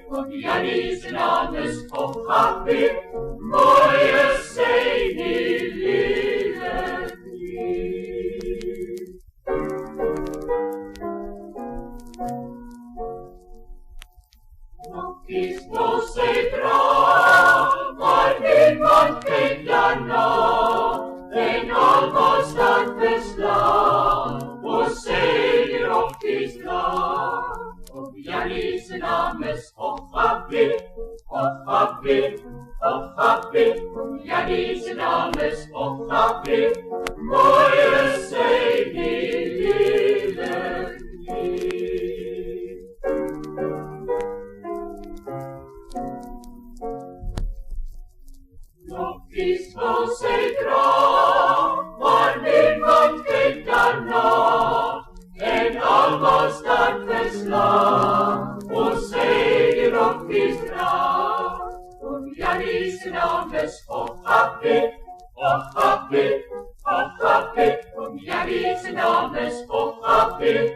und Jannis namens Happy, mooie Seini lille lief. Nog is los dra, maar niemand kijkt daarna, en allemaal staat beslaan, o zeker op is klaar. Op Jannis namens Happy, Happy, op Jannis namens Happy, mooie Seini lille lief. Nog is los dra, maar niemand kijkt daarna, en allemaal staat verslaan, o zeker op is klaar. Op Jannis namens Happy, Happy, op Jannis namens Happy,